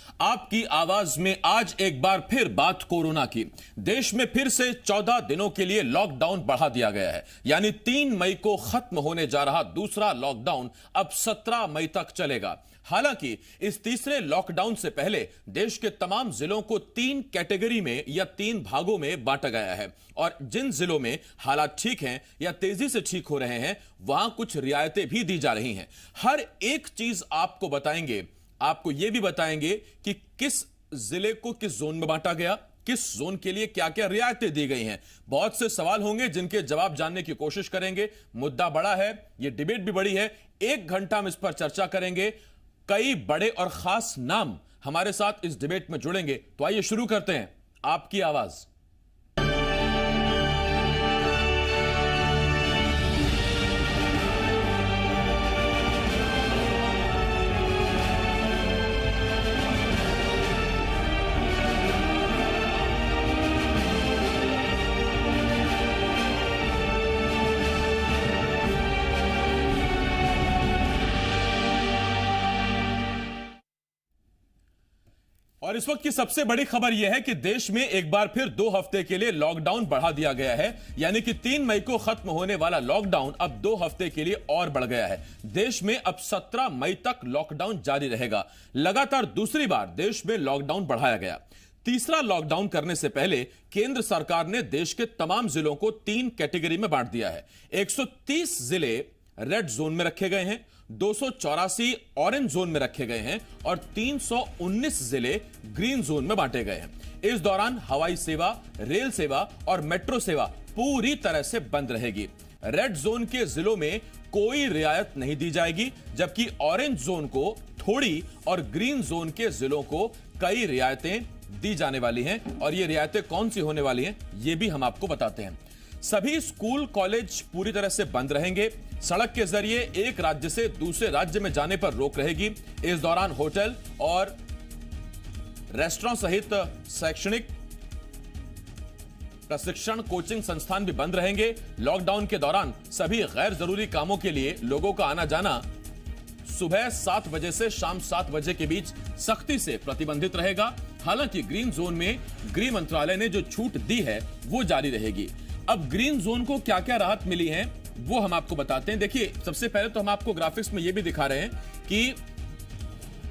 आपकी आवाज में आज एक बार फिर बात कोरोना की। देश में फिर से 14 दिनों के लिए लॉकडाउन बढ़ा दिया गया है, यानी 3 मई को खत्म होने जा रहा दूसरा लॉकडाउन अब 17 मई तक चलेगा। हालांकि इस तीसरे लॉकडाउन से पहले देश के तमाम जिलों को 3 कैटेगरी में या 3 भागों में बांटा गया है और जिन जिलों में हालात ठीक हैं या तेजी से ठीक हो रहे हैं वहां कुछ रियायतें भी दी जा रही हैं। हर एक चीज आपको बताएंगे, आपको यह भी बताएंगे कि किस जिले को किस जोन में बांटा गया, किस जोन के लिए क्या क्या रियायतें दी गई हैं। बहुत से सवाल होंगे जिनके जवाब जानने की कोशिश करेंगे। मुद्दा बड़ा है, यह डिबेट भी बड़ी है। 1 घंटा हम इस पर चर्चा करेंगे। कई बड़े और खास नाम हमारे साथ इस डिबेट में जुड़ेंगे। तो आइए शुरू करते हैं आपकी आवाज। और इस वक्त की सबसे बड़ी खबर यह है कि देश में एक बार फिर 2 हफ्ते के लिए लॉकडाउन बढ़ा दिया गया है, यानी कि 3 मई को खत्म होने वाला लॉकडाउन अब 2 हफ्ते के लिए और बढ़ गया है। देश में अब 17 मई तक लॉकडाउन जारी रहेगा। लगातार दूसरी बार देश में लॉकडाउन बढ़ाया गया। तीसरा लॉकडाउन करने से पहले केंद्र सरकार ने देश के तमाम जिलों को 3 कैटेगरी में बांट दिया है। 130 जिले रेड जोन में रखे गए हैं, 284 ऑरेंज जोन में रखे गए हैं और 319 जिले ग्रीन जोन में बांटे गए हैं। इस दौरान हवाई सेवा, रेल सेवा और मेट्रो सेवा पूरी तरह से बंद रहेगी। रेड जोन के जिलों में कोई रियायत नहीं दी जाएगी, जबकि ऑरेंज जोन को थोड़ी और ग्रीन जोन के जिलों को कई रियायतें दी जाने वाली हैं। और ये रियायतें कौन सी होने वाली हैं, ये भी हम आपको बताते हैं। सभी स्कूल कॉलेज पूरी तरह से बंद रहेंगे। सड़क के जरिए एक राज्य से दूसरे राज्य में जाने पर रोक रहेगी। इस दौरान होटल और रेस्टोरेंट सहित शैक्षणिक, प्रशिक्षण, कोचिंग संस्थान भी बंद रहेंगे। लॉकडाउन के दौरान सभी गैर जरूरी कामों के लिए लोगों का आना जाना सुबह 7 बजे से शाम 7 बजे के बीच सख्ती से प्रतिबंधित रहेगा। हालांकि ग्रीन जोन में गृह मंत्रालय ने जो छूट दी है वो जारी रहेगी। अब ग्रीन जोन को क्या क्या राहत मिली है वो हम आपको बताते हैं। देखिए, सबसे पहले तो हम आपको ग्राफिक्स में ये भी दिखा रहे हैं कि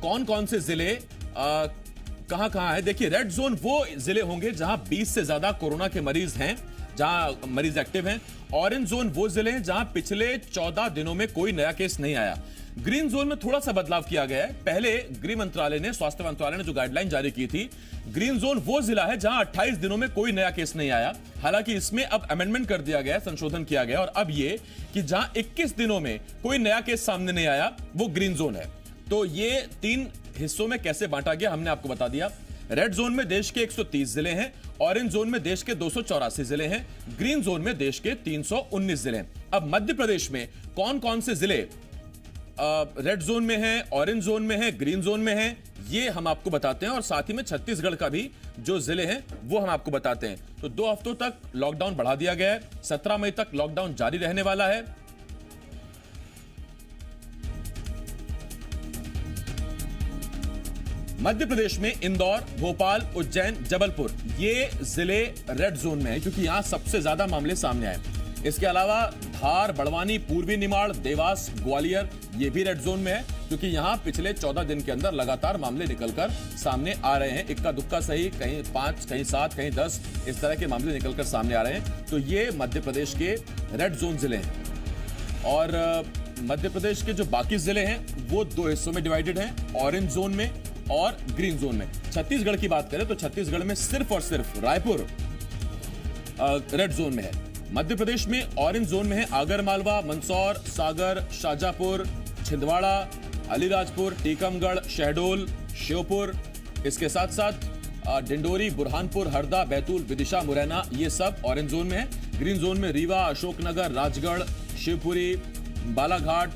कौन कौन से जिले कहां कहां है। देखिए, रेड जोन वो जिले होंगे जहां 20 से ज्यादा कोरोना के मरीज हैं, जहां मरीज एक्टिव हैं। ऑरेंज जोन वो जिले हैं जहां पिछले 14 दिनों में कोई नया केस नहीं आया। ग्रीन जोन में थोड़ा सा बदलाव किया गया है। पहले गृह मंत्रालय ने, स्वास्थ्य मंत्रालय ने जो गाइडलाइन जारी की थी, ग्रीन जोन वो जिला है जहां 28 दिनों में कोई नया केस नहीं आया। हालांकि इसमें अब अमेंडमेंट कर दिया गया है, संशोधन किया गया और अब ये कि जहां 21 दिनों में कोई नया केस सामने नहीं आया वो ग्रीन जोन है। तो ये 3 हिस्सों में कैसे बांटा गया हमने आपको बता दिया। रेड जोन में देश के 130 जिले हैं, ऑरेंज जोन में देश के 284 जिले हैं, ग्रीन जोन में देश के 319 जिले हैं। अब मध्य प्रदेश में कौन कौन से जिले रेड जोन में है, ऑरेंज जोन में है, ग्रीन जोन में है, ये हम आपको बताते हैं और साथ ही में छत्तीसगढ़ का भी जो जिले हैं वो हम आपको बताते हैं। तो 2 हफ्तों तक लॉकडाउन बढ़ा दिया गया है। 17 मई तक लॉकडाउन जारी रहने वाला है। मध्य प्रदेश में इंदौर, भोपाल, उज्जैन, जबलपुर ये जिले रेड जोन में है क्योंकि यहां सबसे ज्यादा मामले सामने आए। इसके अलावा धार, बड़वानी, पूर्वी निमाड़, देवास, ग्वालियर ये भी रेड जोन में है क्योंकि यहां पिछले 14 दिन के अंदर लगातार मामले निकलकर सामने आ रहे हैं। इक्का दुक्का सही, कहीं 5, कहीं 7, कहीं 10 इस तरह के मामले निकलकर सामने आ रहे हैं। तो ये मध्य प्रदेश के रेड जोन जिले हैं। और मध्य प्रदेश के जो बाकी जिले हैं वो 2 हिस्सों में डिवाइडेड हैं, ऑरेंज जोन में और ग्रीन जोन में। छत्तीसगढ़ की बात करें तो छत्तीसगढ़ में सिर्फ और सिर्फ रायपुर रेड जोन में है। मध्य प्रदेश में ऑरेंज जोन में है आगरमालवा, मंदसौर, सागर, शाजापुर, छिंदवाड़ा, अलीराजपुर, टीकमगढ़, शहडोल, श्योपुर। इसके साथ साथ डिंडोरी, बुरहानपुर, हरदा, बैतूल, विदिशा, मुरैना ये सब ऑरेंज जोन में है। ग्रीन जोन में रीवा, अशोकनगर, राजगढ़, शिवपुरी, बालाघाट,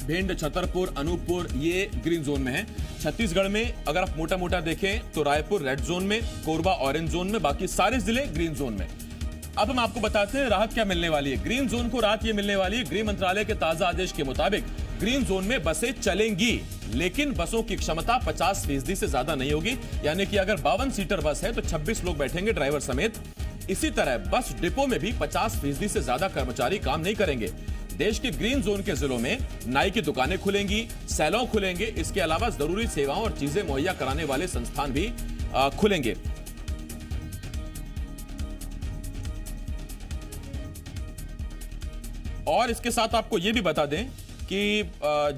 भिंड, छतरपुर, अनूपपुर ये ग्रीन जोन में है। छत्तीसगढ़ में अगर आप मोटा मोटा देखें तो रायपुर रेड जोन में, कोरबा ऑरेंज जोन में, बाकी सारे जिले ग्रीन जोन में। अब हम आपको बताते हैं राहत क्या मिलने वाली है। ग्रीन जोन को राहत ये मिलने वाली है, गृह मंत्रालय के ताजा आदेश के मुताबिक ग्रीन जोन में बसें चलेंगी, लेकिन बसों की क्षमता 50% से ज्यादा नहीं होगी। यानी कि अगर 52 सीटर बस है तो 26 लोग बैठेंगे ड्राइवर समेत। इसी तरह बस डिपो में भी 50% से ज्यादा कर्मचारी काम नहीं करेंगे। देश के ग्रीन जोन के जिलों में नाई की दुकानें खुलेंगी, सैलून खुलेंगे। इसके अलावा जरूरी सेवाओं और चीजें मुहैया कराने वाले संस्थान भी खुलेंगे। और इसके साथ आपको यह भी बता दें कि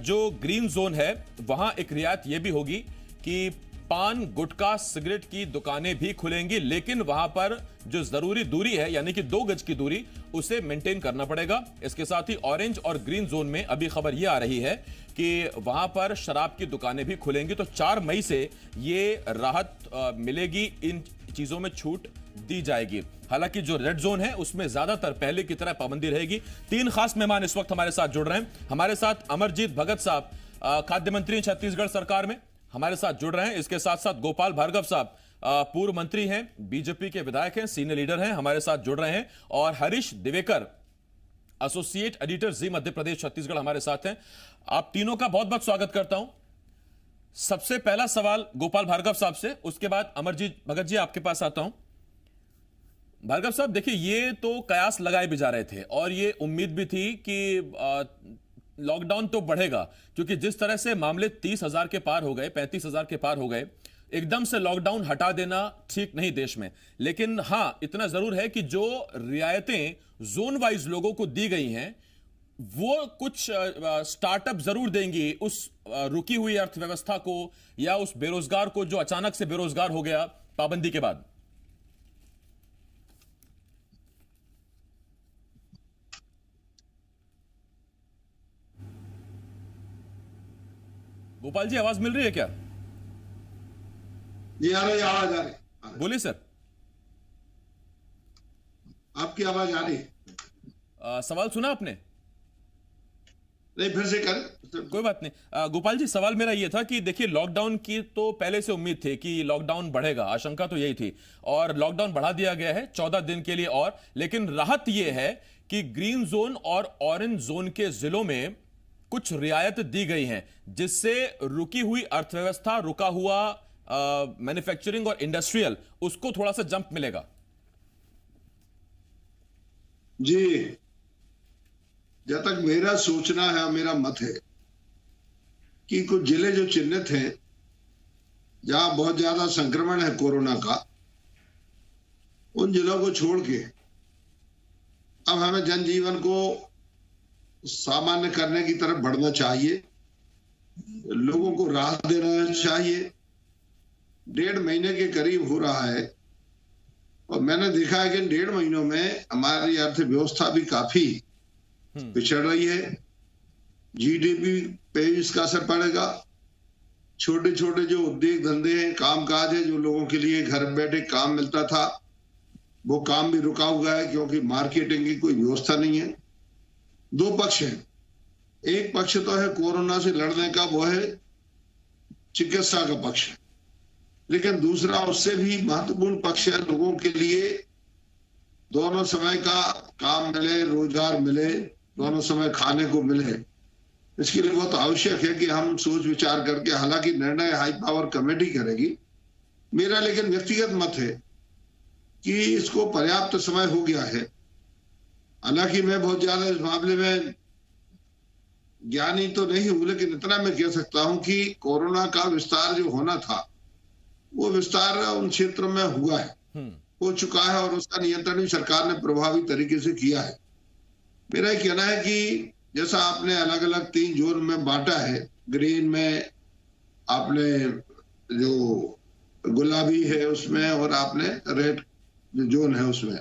जो ग्रीन जोन है वहां एक रियायत यह भी होगी कि पान, गुटखा, सिगरेट की दुकानें भी खुलेंगी, लेकिन वहां पर जो जरूरी दूरी है यानी कि 2 गज की दूरी उसे मेंटेन करना पड़ेगा। इसके साथ ही ऑरेंज और ग्रीन जोन में अभी खबर यह आ रही है कि वहां पर शराब की दुकानें भी खुलेंगी। तो 4 मई से ये राहत मिलेगी, इन चीजों में छूट दी जाएगी। हालांकि जो रेड जोन है उसमें ज्यादातर पहले की तरह पाबंदी रहेगी। 3 खास मेहमान इस वक्त हमारे साथ जुड़ रहे हैं। हमारे साथ अमरजीत भगत साहब, खाद्य मंत्री छत्तीसगढ़ सरकार में, हमारे साथ जुड़ रहे हैं। इसके साथ साथ गोपाल भार्गव साहब, पूर्व मंत्री हैं, बीजेपी के विधायक हैं, सीनियर लीडर हैं, हमारे साथ जुड़ रहे हैं। और हरीश दिवेकर, एसोसिएट एडिटर, जी मध्य प्रदेश छत्तीसगढ़, हमारे साथ हैं। आप तीनों का बहुत बहुत स्वागत करता हूं। सबसे पहला सवाल गोपाल भार्गव साहब से, उसके बाद अमरजीत भगत जी आपके पास आता हूं। भार्गव साहब, देखिए, ये तो कयास लगाए भी जा रहे थे और ये उम्मीद भी थी कि लॉकडाउन तो बढ़ेगा, क्योंकि जिस तरह से मामले 30,000 के पार हो गए, 35,000 के पार हो गए, एकदम से लॉकडाउन हटा देना ठीक नहीं देश में। लेकिन हां, इतना जरूर है कि जो रियायतें जोन वाइज लोगों को दी गई हैं वो कुछ स्टार्टअप जरूर देंगी उस रुकी हुई अर्थव्यवस्था को या उस बेरोजगार को जो अचानक से बेरोजगार हो गया पाबंदी के बाद। गोपाल जी, आवाज मिल रही है क्या? जी आ रही, आवाज आ रही। बोलिए सर। आपकी आवाज आ रही। सवाल सुना आपने? नहीं, फिर से कर। कोई बात नहीं। गोपाल जी, सवाल मेरा यह था कि देखिए, लॉकडाउन की तो पहले से उम्मीद थी कि लॉकडाउन बढ़ेगा, आशंका तो यही थी, और लॉकडाउन बढ़ा दिया गया है 14 दिन के लिए और। लेकिन राहत यह है कि ग्रीन जोन और ऑरेंज जोन के जिलों में कुछ रियायत दी गई हैं, जिससे रुकी हुई अर्थव्यवस्था, रुका हुआ मैन्युफैक्चरिंग और इंडस्ट्रियल, उसको थोड़ा सा जंप मिलेगा। जी, जब तक मेरा सोचना है, मेरा मत है कि कुछ जिले जो चिन्हित हैं, जहां बहुत ज्यादा संक्रमण है कोरोना का, उन जिलों को छोड़ के अब हमें जनजीवन को सामान्य करने की तरफ बढ़ना चाहिए। लोगों को राहत देना चाहिए। 1.5 महीने के करीब हो रहा है और मैंने देखा है कि 1.5 महीनों में हमारी अर्थव्यवस्था भी काफी पिछड़ रही है। जीडीपी पे इसका असर पड़ेगा। छोटे छोटे जो उद्योग धंधे हैं, कामकाज है, जो लोगों के लिए घर बैठे काम मिलता था, वो काम भी रुका हुआ है, क्योंकि मार्केटिंग की कोई व्यवस्था नहीं है। 2 पक्ष हैं। एक पक्ष तो है कोरोना से लड़ने का, वो है चिकित्सा का पक्ष, लेकिन दूसरा उससे भी महत्वपूर्ण पक्ष है लोगों के लिए दोनों समय का काम मिले, रोजगार मिले, दोनों समय खाने को मिले। इसके लिए बहुत आवश्यक है कि हम सोच विचार करके, हालांकि निर्णय हाई पावर कमेटी करेगी, मेरा लेकिन व्यक्तिगत मत है कि इसको पर्याप्त समय हो गया है। हालांकि मैं बहुत ज्यादा इस मामले में ज्ञानी तो नहीं हूं, लेकिन इतना मैं कह सकता हूं कि कोरोना का विस्तार जो होना था, वो विस्तार उन क्षेत्रों में हुआ है, हो चुका है, और उसका नियंत्रण भी सरकार ने प्रभावी तरीके से किया है। मेरा ये कहना है कि जैसा आपने अलग अलग 3 जोन में बांटा है, ग्रीन में आपने जो गुलाबी है उसमें, और आपने रेड जो जोन है उसमें,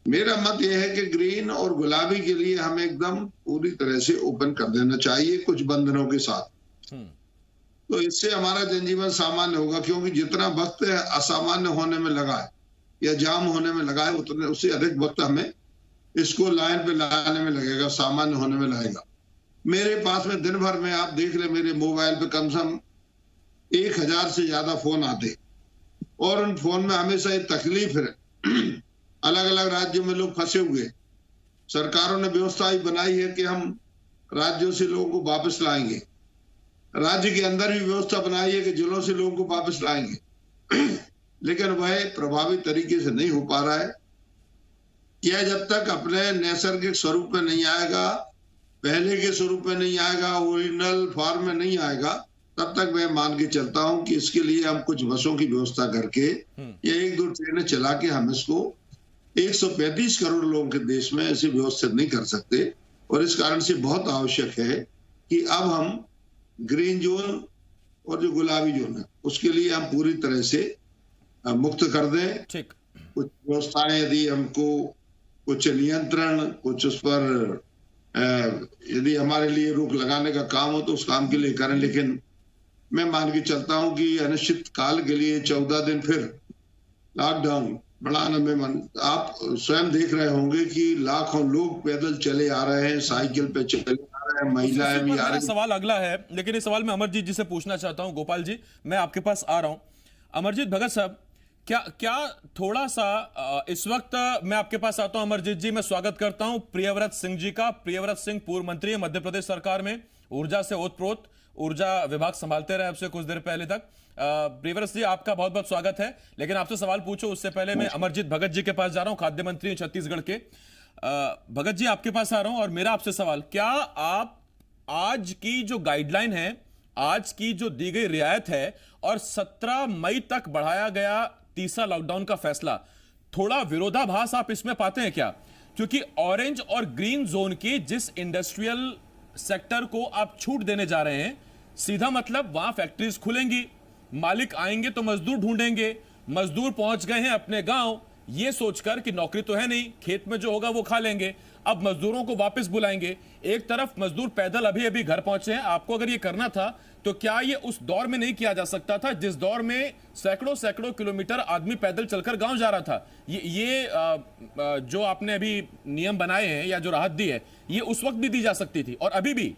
मेरा मत यह है कि ग्रीन और गुलाबी के लिए हमें एकदम पूरी तरह से ओपन कर देना चाहिए, कुछ बंधनों के साथ। तो इससे हमारा जनजीवन सामान्य होगा, क्योंकि जितना वक्त असामान्य होने में लगा है या जाम होने में लगा है, उतने उससे अधिक वक्त हमें इसको लाइन पे लाने में लगेगा, सामान्य होने में लगेगा। मेरे पास में दिन भर में आप देख ले, मेरे मोबाइल पे कम से कम 1000 से ज्यादा फोन आते, और उन फोन में हमेशा ये तकलीफ है, अलग अलग राज्यों में लोग फंसे हुए। सरकारों ने व्यवस्था ही बनाई है कि हम राज्यों से लोगों को वापस लाएंगे, राज्य के अंदर भी व्यवस्था बनाई है कि जिलों से लोगों को वापस लाएंगे लेकिन वह प्रभावी तरीके से नहीं हो पा रहा है। यह जब तक अपने नैसर्गिक स्वरूप में नहीं आएगा, पहले के स्वरूप में नहीं आएगा, ओरिजिनल फॉर्म में नहीं आएगा, तब तक मैं मान के चलता हूं कि इसके लिए हम कुछ बसों की व्यवस्था करके या 1-2 ट्रेनें चला के हम इसको 135 करोड़ लोगों के देश में ऐसे व्यवस्थित नहीं कर सकते। और इस कारण से बहुत आवश्यक है कि अब हम ग्रीन जोन और जो गुलाबी जोन है उसके लिए हम पूरी तरह से मुक्त कर दें। ठीक, कुछ व्यवस्थाएं यदि हमको कुछ नियंत्रण, कुछ उस पर यदि हमारे लिए रोक लगाने का काम हो तो उस काम के लिए करें, लेकिन मैं मान के चलता हूं कि अनिश्चित काल के लिए 14 दिन फिर लॉकडाउन बढ़ाने में आप स्वयं देख रहे होंगे कि लाखों लोग पैदल चले आ रहे हैं, साइकिल पे चले आ रहे हैं, महिलाएं भी आ रही हैं। सवाल अगला है, लेकिन इस सवाल में अमरजीत जी से पूछना चाहता हूं। गोपाल जी, मैं आपके पास आ रहा हूं। अमरजीत भगत साहब, क्या थोड़ा सा इस वक्त मैं आपके पास आता हूं। अमरजीत जी, मैं स्वागत करता हूं प्रियव्रत सिंह जी का। प्रियव्रत सिंह पूर्व मंत्री है मध्य प्रदेश सरकार में, ऊर्जा से ओतप्रोत, ऊर्जा विभाग संभालते रहे अब से कुछ देर पहले तक। प्रियव्रत जी, आपका बहुत बहुत स्वागत है। लेकिन आपसे सवाल पूछो उससे पहले मैं अमरजीत भगत जी के पास जा रहा हूं, खाद्य मंत्री छत्तीसगढ़ के। भगत जी, आपके पास आ रहा हूं और मेरा आपसे सवाल, क्या आप आज की जो गाइडलाइन है, आज की जो दी गई रियायत है और 17 मई तक बढ़ाया गया तीसरा लॉकडाउन का फैसला, थोड़ा विरोधाभास आप इसमें पाते हैं क्या? क्योंकि ऑरेंज और ग्रीन जोन की जिस इंडस्ट्रियल सेक्टर को आप छूट देने जा रहे हैं, सीधा मतलब वहां फैक्ट्रीज खुलेंगी, मालिक आएंगे तो मजदूर ढूंढेंगे। मजदूर पहुंच गए हैं अपने गांव ये सोचकर कि नौकरी तो है नहीं, खेत में जो होगा वो खा लेंगे। अब मजदूरों को वापस बुलाएंगे। एक तरफ मजदूर पैदल अभी अभी घर पहुंचे हैं। आपको अगर ये करना था तो क्या ये उस दौर में नहीं किया जा सकता था जिस दौर में सैकड़ों सैकड़ों किलोमीटर आदमी पैदल चलकर गांव जा रहा था? ये जो आपने अभी नियम बनाए हैं या जो राहत दी है, ये उस वक्त भी दी जा सकती थी और अभी भी।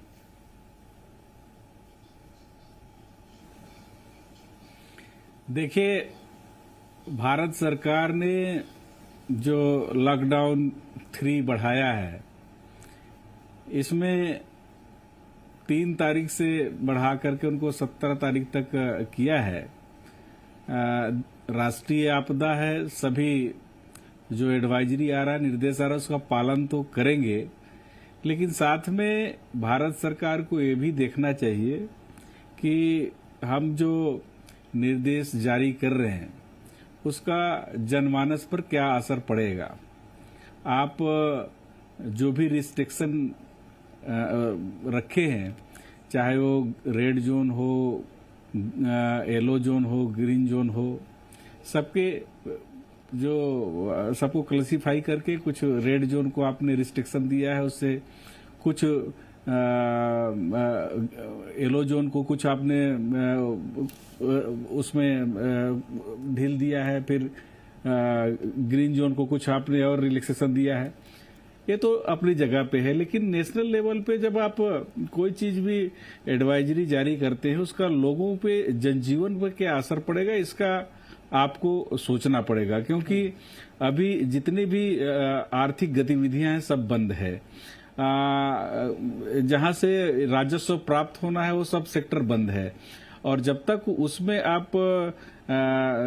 देखिए, भारत सरकार ने जो लॉकडाउन 3 बढ़ाया है, इसमें 3 तारीख से बढ़ा करके उनको 17 तारीख तक किया है। राष्ट्रीय आपदा है, सभी जो एडवाइजरी आ रहा है, निर्देश आ रहा है, उसका पालन तो करेंगे, लेकिन साथ में भारत सरकार को ये भी देखना चाहिए कि हम जो निर्देश जारी कर रहे हैं उसका जनमानस पर क्या असर पड़ेगा। आप जो भी रिस्ट्रिक्शन रखे हैं, चाहे वो रेड जोन हो, येलो जोन हो, ग्रीन जोन हो, सबको क्लासिफाई करके कुछ रेड जोन को आपने रिस्ट्रिक्शन दिया है, उससे कुछ येलो जोन को कुछ आपने उसमें ढील दिया है, फिर ग्रीन जोन को कुछ आपने और रिलैक्सेशन दिया है। ये तो अपनी जगह पे है, लेकिन नेशनल लेवल पे जब आप कोई चीज भी एडवाइजरी जारी करते हैं, उसका लोगों पे, जनजीवन पे क्या असर पड़ेगा, इसका आपको सोचना पड़ेगा। क्योंकि अभी जितनी भी आर्थिक गतिविधियां हैं सब बंद है। जहां से राजस्व प्राप्त होना है वो सब सेक्टर बंद है, और जब तक उसमें आप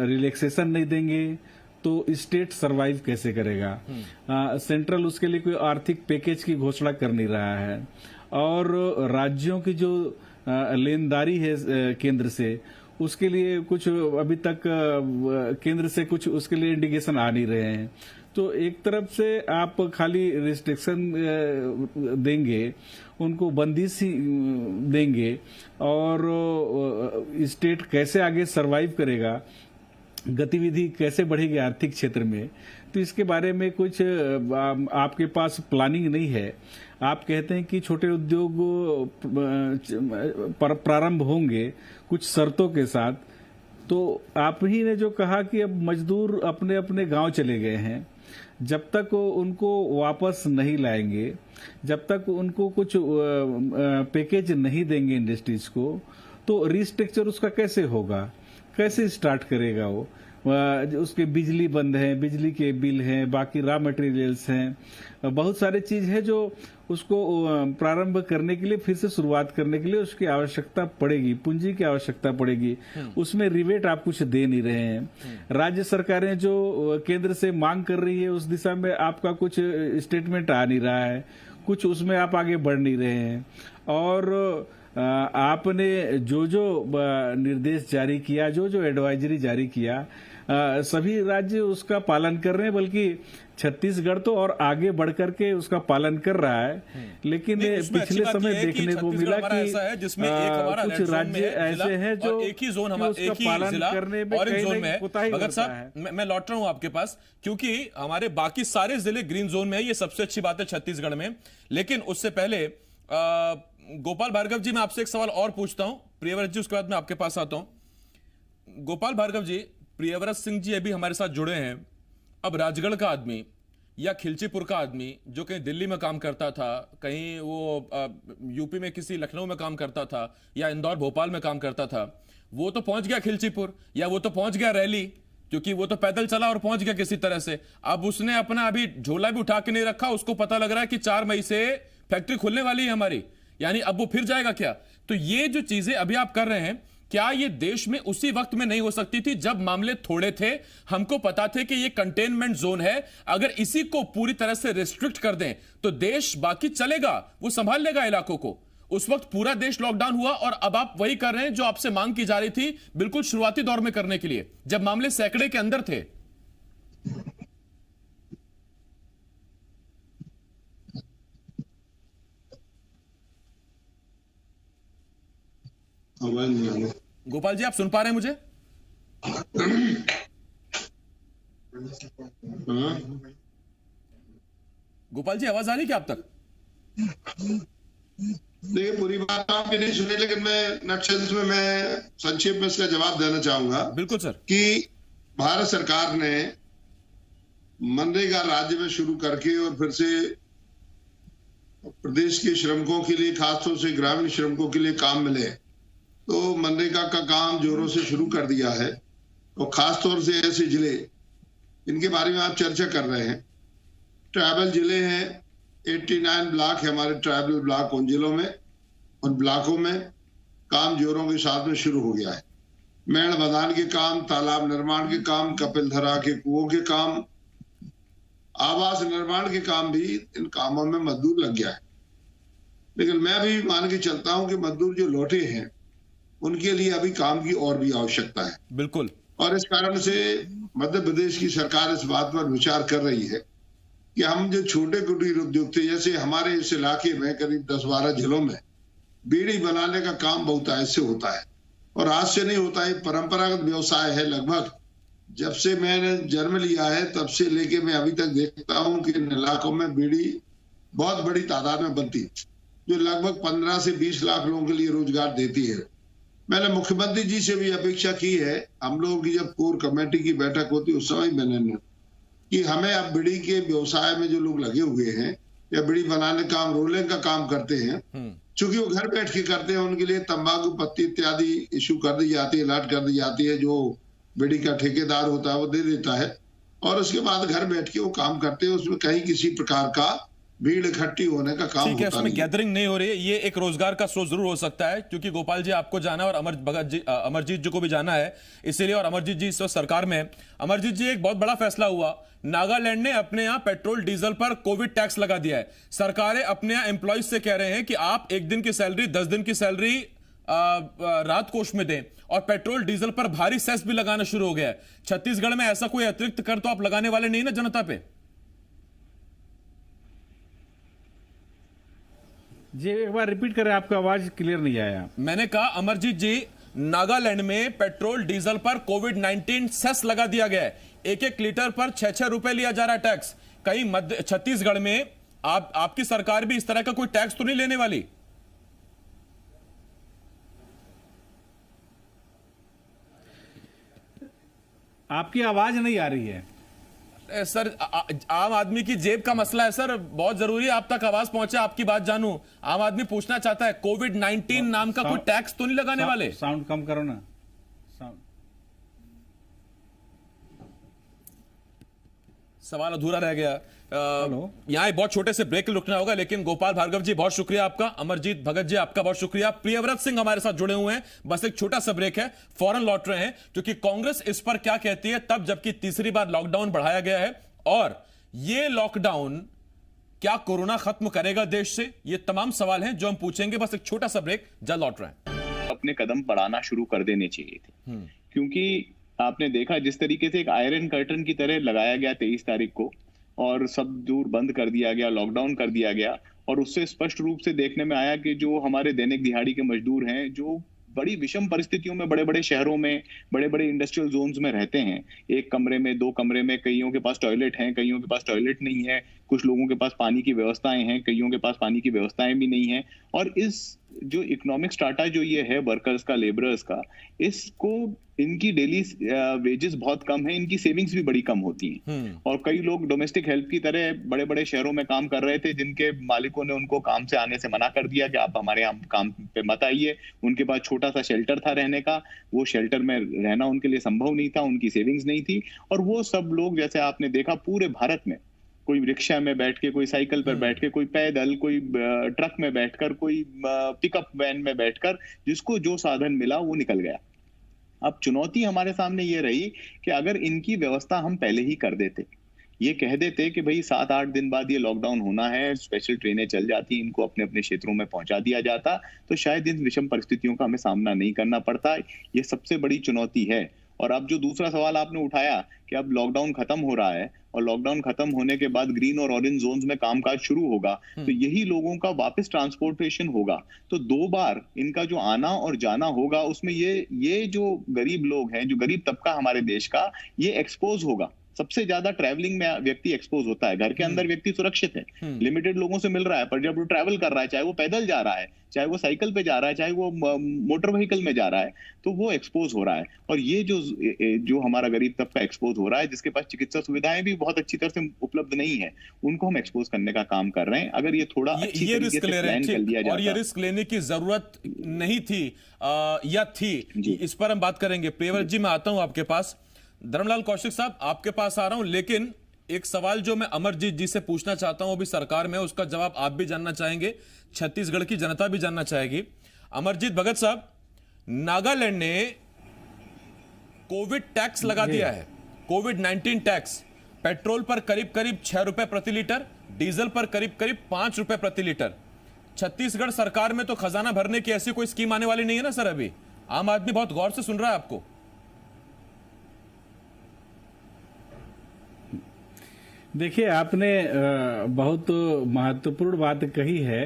रिलैक्सेशन नहीं देंगे तो स्टेट सरवाइव कैसे करेगा। सेंट्रल उसके लिए कोई आर्थिक पैकेज की घोषणा कर नहीं रहा है, और राज्यों की जो लेनदारी है केंद्र से, उसके लिए कुछ अभी तक केंद्र से कुछ उसके लिए इंडिकेशन आ नहीं रहे हैं। तो एक तरफ से आप खाली रिस्ट्रिक्शन देंगे, उनको बंदिश देंगे, और स्टेट कैसे आगे सरवाइव करेगा, गतिविधि कैसे बढ़ेगी आर्थिक क्षेत्र में, तो इसके बारे में कुछ आपके पास प्लानिंग नहीं है। आप कहते हैं कि छोटे उद्योग प्रारंभ होंगे कुछ शर्तों के साथ, तो आप ही ने जो कहा कि अब मजदूर अपने अपने गांव चले गए हैं, जब तक उनको वापस नहीं लाएंगे, जब तक उनको कुछ पैकेज नहीं देंगे इंडस्ट्रीज को, तो रिस्ट्रक्चर उसका कैसे होगा, कैसे स्टार्ट करेगा वो। उसके बिजली बंद है, बिजली के बिल हैं, बाकी रॉ मटेरियल्स हैं, बहुत सारे चीज है जो उसको प्रारंभ करने के लिए, फिर से शुरुआत करने के लिए उसकी आवश्यकता पड़ेगी, पूंजी की आवश्यकता पड़ेगी। उसमें रिवेट आप कुछ दे नहीं रहे हैं। राज्य सरकारें जो केंद्र से मांग कर रही है उस दिशा में आपका कुछ स्टेटमेंट आ नहीं रहा है, कुछ उसमें आप आगे बढ़ नहीं रहे हैं। और आपने जो जो निर्देश जारी किया, जो जो एडवाइजरी जारी किया, सभी राज्य उसका पालन कर रहे हैं, बल्कि छत्तीसगढ़ तो और आगे बढ़ करके उसका पालन कर रहा है। लेकिन पिछले समय देखने को मिला कि जिसमें एक हमारा कुछ राज्य ऐसे हैं जो एक ही जोन हमारा, एक ही जिला ऑरेंज जोन में है। भगत साहब, मैं लौट रहा हूं आपके पास, क्योंकि हमारे बाकी सारे जिले ग्रीन जोन में है। ये सबसे अच्छी बात है छत्तीसगढ़ में। लेकिन उससे पहले गोपाल भार्गव जी, मैं आपसे एक सवाल और पूछता हूं, प्रियव्रत जी, उसके बाद मैं आपके पास आता हूं। गोपाल भार्गव जी, प्रियव्रत सिंह जी अभी हमारे साथ जुड़े हैं। अब राजगढ़ का आदमी या खिलचीपुर का आदमी जो कहीं दिल्ली में काम करता था, कहीं वो यूपी में किसी लखनऊ में काम करता था, या इंदौर भोपाल में काम करता था, वो तो पहुंच गया खिलचीपुर, या वो तो पहुंच गया रैली, क्योंकि वो तो पैदल चला और पहुंच गया किसी तरह से। अब उसने अपना अभी झोला भी उठा के नहीं रखा, उसको पता लग रहा है कि 4 मई से फैक्ट्री खुलने वाली है हमारी, यानी अब वो फिर जाएगा क्या? तो ये जो चीजें अभी आप कर रहे हैं, क्या ये देश में उसी वक्त में नहीं हो सकती थी जब मामले थोड़े थे, हमको पता थे कि ये कंटेनमेंट जोन है, अगर इसी को पूरी तरह से रिस्ट्रिक्ट कर दें तो देश बाकी चलेगा, वो संभाल लेगा इलाकों को। उस वक्त पूरा देश लॉकडाउन हुआ और अब आप वही कर रहे हैं जो आपसे मांग की जा रही थी बिल्कुल शुरुआती दौर में करने के लिए, जब मामले सैकड़े के अंदर थे। गोपाल जी, आप सुन पा रहे हैं मुझे? गोपाल जी, आवाज आ रही क्या आप तक? देखिए, पूरी बात आपकी नहीं सुनी, लेकिन मैं नक्शेल्स में मैं संक्षेप में इसका जवाब देना चाहूंगा। बिल्कुल सर। कि भारत सरकार ने मनरेगा राज्य में शुरू करके और फिर से प्रदेश के श्रमिकों के लिए, खासतौर से ग्रामीण श्रमिकों के लिए काम मिले, तो मनरेगा का काम जोरों से शुरू कर दिया है। और खासतौर से ऐसे जिले इनके बारे में आप चर्चा कर रहे हैं, ट्राइबल जिले हैं, 89 ब्लॉक है हमारे ट्राइबल ब्लॉक, उन जिलों में, उन ब्लॉकों में काम जोरों के साथ में शुरू हो गया है। मेड़ मैदान के काम, तालाब निर्माण के काम, कपिलधरा के कुओं के काम, आवास निर्माण के काम भी, इन कामों में मजदूर लग गया है। लेकिन मैं भी मान के चलता हूं कि मजदूर जो लौटे हैं उनके लिए अभी काम की और भी आवश्यकता है। बिल्कुल। और इस कारण से मध्य प्रदेश की सरकार इस बात पर विचार कर रही है कि हम जो छोटे कुटीर उद्योग थे, जैसे हमारे इस इलाके में करीब 10-12 जिलों में बीड़ी बनाने का काम बहुत ऐसे होता है, और आज से नहीं होता है, परंपरागत व्यवसाय है। लगभग जब से मैंने जन्म लिया है तब से लेके मैं अभी तक देखता हूं कि इन इलाकों में बीड़ी बहुत बड़ी तादाद में बनती है, जो लगभग 15 से 20 लाख लोगों के लिए रोजगार देती है। मैंने मुख्यमंत्री जी से भी अपेक्षा की है, हम लोगों की जब कोर कमेटी की बैठक होती उस समय मैंने कि हमें अब बीड़ी के व्यवसाय में जो लोग लगे हुए हैं या बीड़ी बनाने का काम, रोलिंग का काम करते हैं, चूंकि वो घर बैठ के करते हैं, उनके लिए तंबाकू पत्ती इत्यादि इशू कर दी जाती है, अलॉट कर दी जाती है, जो बीड़ी का ठेकेदार होता है वो दे देता है, और उसके बाद घर बैठ के वो काम करते हैं। उसमें कहीं किसी प्रकार का भीड़ इकट्ठी होने का काम होता उसमें गैदरिंग नहीं हो रही है। ये एक रोजगार का स्रोत जरूर हो सकता है, क्योंकि गोपाल जी आपको जाना है और अमरजीत जी को भी जाना है, इसीलिए। और अमरजीत जी इस वक्त सरकार में। अमरजीत जी, एक बहुत बड़ा फैसला हुआ, नागालैंड ने अपने यहां पेट्रोल डीजल पर कोविड टैक्स लगा दिया है। सरकारें अपने यहां एम्प्लॉइज से कह रहे हैं कि आप 1 दिन की सैलरी, 10 दिन की सैलरी राहत कोष में दें, और पेट्रोल डीजल पर भारी सेस भी लगाना शुरू हो गया है। छत्तीसगढ़ में ऐसा कोई अतिरिक्त कर तो आप लगाने वाले नहीं ना जनता पे? जी, एक बार रिपीट करें, आपका आवाज क्लियर नहीं आया। मैंने कहा अमरजीत जी, नागालैंड में पेट्रोल डीजल पर कोविड-19 सेस लगा दिया गया है। 1-1 लीटर पर 6-6 रुपए लिया जा रहा है टैक्स। कहीं मध्य छत्तीसगढ़ में आपकी सरकार भी इस तरह का कोई टैक्स तो नहीं लेने वाली? आपकी आवाज नहीं आ रही है सर। आम आदमी की जेब का मसला है सर, बहुत जरूरी है आप तक आवाज पहुंचे, आपकी बात जानूं। आम आदमी पूछना चाहता है, कोविड-19 नाम का कोई टैक्स तो नहीं लगाने वाले? साउंड कम करो ना, साउंड। सवाल अधूरा रह गया। यहाँ एक बहुत छोटे से ब्रेक रुकना होगा, लेकिन गोपाल भार्गव जी बहुत शुक्रिया आपका, अमरजीत भगत जी आपका बहुत शुक्रिया, प्रियव्रत सिंह हमारे साथ जुड़े हुए हैं। बस एक छोटा सा ब्रेक है, फौरन लौट रहे हैं, क्योंकि कांग्रेस इस पर क्या कहती है तब जबकि तीसरी बार लॉकडाउन बढ़ाया गया है, और ये लॉकडाउन क्या कोरोना खत्म करेगा देश से? ये तमाम सवाल हैं जो हम पूछेंगे। बस एक छोटा सा ब्रेक, जल्द लौट रहे हैं। अपने कदम बढ़ाना शुरू कर देने चाहिए थे, क्योंकि आपने देखा जिस तरीके से एक आयरन कर्टन की तरह लगाया गया 23 तारीख को, और सब दूर बंद कर दिया गया, लॉकडाउन कर दिया गया, और उससे स्पष्ट रूप से देखने में आया कि जो हमारे दैनिक दिहाड़ी के मजदूर हैं, जो बड़ी विषम परिस्थितियों में बड़े बड़े शहरों में, बड़े बड़े इंडस्ट्रियल जोन्स में रहते हैं, एक कमरे में, दो कमरे में, कईयों के पास टॉयलेट हैं, कईयों के पास टॉयलेट नहीं है, कुछ लोगों के पास पानी की व्यवस्थाएं हैं, कईयों के पास पानी की व्यवस्थाएं भी नहीं है, और इस जो इकोनॉमिक स्टाटा जो ये है वर्कर्स का, लेबरर्स का, इसको इनकी डेली वेजेस बहुत कम है, इनकी सेविंग्स भी बड़ी कम होती हैं, और कई लोग डोमेस्टिक हेल्प की तरह बड़े बड़े शहरों में काम कर रहे थे, जिनके मालिकों ने उनको काम से आने से मना कर दिया कि आप हमारे यहाँ काम पे मत आइए। उनके पास छोटा सा शेल्टर था रहने का, वो शेल्टर में रहना उनके लिए संभव नहीं था, उनकी सेविंग्स नहीं थी, और वो सब लोग, जैसे आपने देखा पूरे भारत में, कोई रिक्शा में बैठ के, कोई साइकिल पर बैठ के, कोई पैदल, कोई ट्रक में बैठकर, कोई पिकअप वैन में बैठकर, जिसको जो साधन मिला वो निकल गया। अब चुनौती हमारे सामने ये रही कि अगर इनकी व्यवस्था हम पहले ही कर देते, ये कह देते कि भाई 7-8 दिन बाद ये लॉकडाउन होना है, स्पेशल ट्रेनें चल जाती, इनको अपने अपने क्षेत्रों में पहुंचा दिया जाता, तो शायद इन विषम परिस्थितियों का हमें सामना नहीं करना पड़ता। ये सबसे बड़ी चुनौती है। और अब जो दूसरा सवाल आपने उठाया कि अब लॉकडाउन खत्म हो रहा है, और लॉकडाउन खत्म होने के बाद ग्रीन और ऑरेंज जोन्स में कामकाज शुरू होगा, तो यही लोगों का वापस ट्रांसपोर्टेशन होगा, तो 2 बार इनका जो आना और जाना होगा, उसमें ये जो गरीब लोग हैं, जो गरीब तबका हमारे देश का, ये एक्सपोज होगा। सबसे ज्यादा ट्रैवलिंग में व्यक्ति एक्सपोज होता है। घर के अंदर व्यक्ति सुरक्षित है, लिमिटेड लोगों से मिल रहा है, पर जब वो ट्रैवल कर रहा है, चाहे वो पैदल जा रहा है, चाहे वो साइकिल पे जा रहा है, चाहे वो मोटर व्हीकल में जा रहा है, तो वो एक्सपोज हो रहा है। और ये जो हमारा गरीब तबका एक्सपोज हो रहा है, जिसके पास चिकित्सा सुविधाएं भी बहुत अच्छी तरह से उपलब्ध नहीं है, उनको हम एक्सपोज करने का काम कर रहे हैं। अगर ये थोड़ा अच्छी तरीके से प्लान कर लिया जाता, और ये रिस्क लेने की जरूरत नहीं थी या थी, इस पर हम बात करेंगे। प्रियव्रत जी, मैं आता हूं आपके पास। धर्मलाल कौशिक साहब, आपके पास आ रहा हूं, लेकिन एक सवाल जो मैं अमरजीत जी से पूछना चाहता हूं, वो भी सरकार में, उसका जवाब आप भी जानना चाहेंगे, छत्तीसगढ़ की जनता भी जानना चाहेगी। अमरजीत भगत साहब, नागालैंड ने कोविड टैक्स लगा दिया है, कोविड-19 टैक्स, पेट्रोल पर करीब करीब 6 रुपए प्रति लीटर, डीजल पर करीब करीब 5 रुपए प्रति लीटर। छत्तीसगढ़ सरकार में तो खजाना भरने की ऐसी कोई स्कीम आने वाली नहीं है ना सर? अभी आम आदमी बहुत गौर से सुन रहा है आपको। देखिए, आपने बहुत महत्वपूर्ण बात कही है,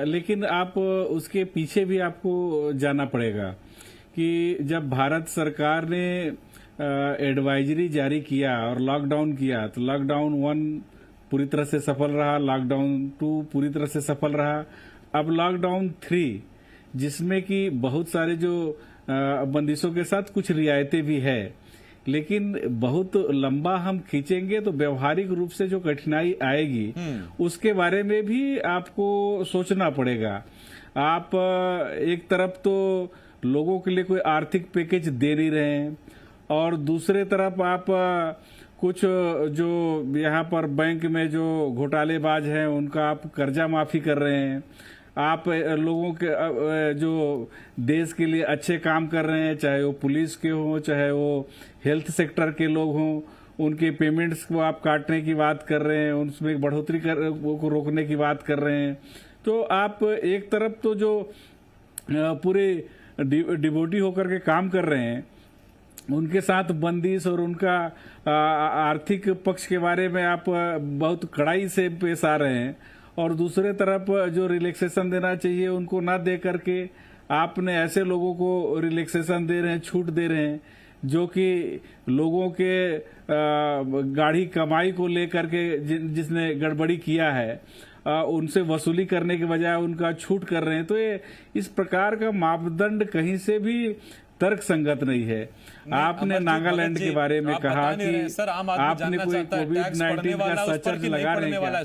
लेकिन आप उसके पीछे भी आपको जाना पड़ेगा कि जब भारत सरकार ने एडवाइजरी जारी किया और लॉकडाउन किया, तो लॉकडाउन 1 पूरी तरह से सफल रहा, लॉकडाउन 2 पूरी तरह से सफल रहा, अब लॉकडाउन 3 जिसमें कि बहुत सारे जो बंदिशों के साथ कुछ रियायतें भी है, लेकिन बहुत लंबा हम खींचेंगे तो व्यवहारिक रूप से जो कठिनाई आएगी उसके बारे में भी आपको सोचना पड़ेगा। आप एक तरफ तो लोगों के लिए कोई आर्थिक पैकेज दे नहीं रहे हैं, और दूसरे तरफ आप कुछ जो यहाँ पर बैंक में जो घोटालेबाज हैं उनका आप कर्जा माफी कर रहे हैं। आप लोगों के जो देश के लिए अच्छे काम कर रहे हैं, चाहे वो पुलिस के हों, चाहे वो हेल्थ सेक्टर के लोग हों, उनके पेमेंट्स को आप काटने की बात कर रहे हैं, उनमें बढ़ोतरी को रोकने की बात कर रहे हैं। तो आप एक तरफ तो जो पूरे डिवोटी होकर के काम कर रहे हैं, उनके साथ बंदिश और उनका आर्थिक पक्ष के बारे में आप बहुत कड़ाई से पेश आ रहे हैं, और दूसरे तरफ जो रिलैक्सेशन देना चाहिए उनको ना दे करके आपने ऐसे लोगों को रिलैक्सेशन दे रहे हैं, छूट दे रहे हैं, जो कि लोगों के गाढ़ी कमाई को लेकर के जिसने गड़बड़ी किया है उनसे वसूली करने के बजाय उनका छूट कर रहे हैं। तो ये इस प्रकार का मापदंड कहीं से भी तर्क संगत नहीं है। आपने नागालैंड के बारे में कहा कि सर, आपने कोई कोविड-19 का सर्च लगा नहीं किया।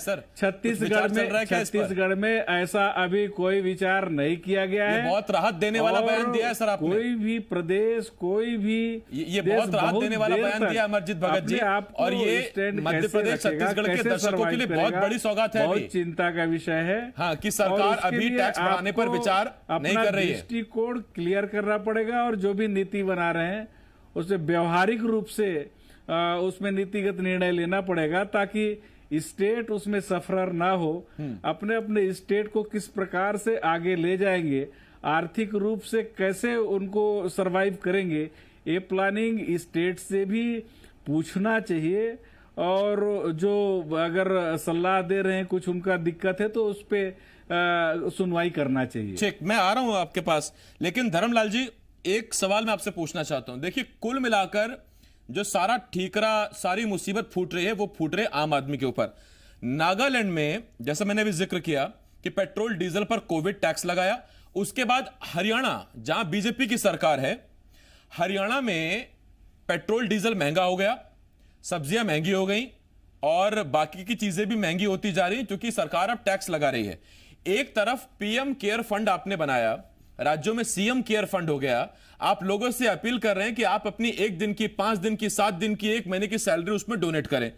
छत्तीसगढ़ में ऐसा अभी कोई विचार नहीं किया गया है। बहुत राहत देने वाला बयान दिया है सर आपने। कोई भी प्रदेश, कोई भी ये बहुत राहत देने वाला बयान दिया अमरजीत भगत जी, और ये मध्य प्रदेश छत्तीसगढ़ के दर्शकों के लिए बहुत बड़ी सौगात है। बहुत चिंता का विषय है हाँ, कि सरकार अभी टैक्स बढ़ाने पर विचार नहीं कर रही है। दृष्टिकोण क्लियर करना पड़ेगा और जो भी नीति बना रहे हैं उसे व्यवहारिक रूप से उसमें नीतिगत निर्णय लेना पड़ेगा, ताकि स्टेट उसमें सफरर ना हो। अपने अपने स्टेट को किस प्रकार से आगे ले जाएंगे, आर्थिक रूप से कैसे उनको सरवाइव करेंगे, ये प्लानिंग स्टेट से भी पूछना चाहिए। और जो अगर सलाह दे रहे हैं, कुछ उनका दिक्कत है तो उस पर सुनवाई करना चाहिए। ठीक, मैं आ रहा हूं आपके पास, लेकिन धर्मलाल जी एक सवाल मैं आपसे पूछना चाहता हूं। देखिए, कुल मिलाकर जो सारा ठीकरा, सारी मुसीबत फूट रही है, वो फूट रही है आम आदमी के ऊपर। नागालैंड में जैसा मैंने भी जिक्र किया कि पेट्रोल डीजल पर कोविड टैक्स लगाया, उसके बाद हरियाणा जहां बीजेपी की सरकार है, हरियाणा में पेट्रोल डीजल महंगा हो गया, सब्जियां महंगी हो गई और बाकी की चीजें भी महंगी होती जा रही, क्योंकि सरकार अब टैक्स लगा रही है। एक तरफ पीएम केयर फंड आपने बनाया, राज्यों में सीएम केयर फंड हो गया। आप लोगों से अपील कर रहे हैं कि आप अपनी 1 दिन की, 5 दिन की, 7 दिन की, 1 महीने की सैलरी उसमें डोनेट करें।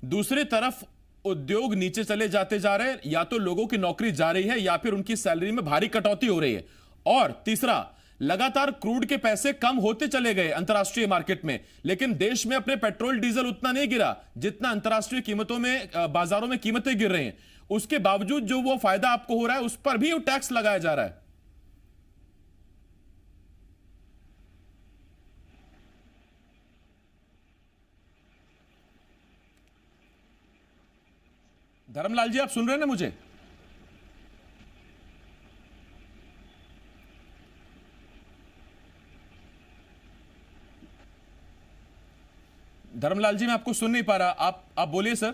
दूसरी तरफ उद्योग नीचे चले जाते जा रहे हैं, या तो लोगों की नौकरी जा रही है या फिर उनकी सैलरी में भारी कटौती हो रही है। और तीसरा, लगातार क्रूड के पैसे कम होते चले गए अंतर्राष्ट्रीय मार्केट में, लेकिन देश में अपने पेट्रोल डीजल उतना नहीं गिरा जितना अंतर्राष्ट्रीय कीमतों में, बाजारों में कीमतें गिर रही हैं। उसके बावजूद जो वो फायदा आपको हो रहा है, उस पर भी टैक्स लगाया जा रहा है। धर्मलाल जी, आप सुन रहे हैं ना मुझे? धर्मलाल जी, मैं आपको सुन नहीं पा रहा, आप बोलिए सर।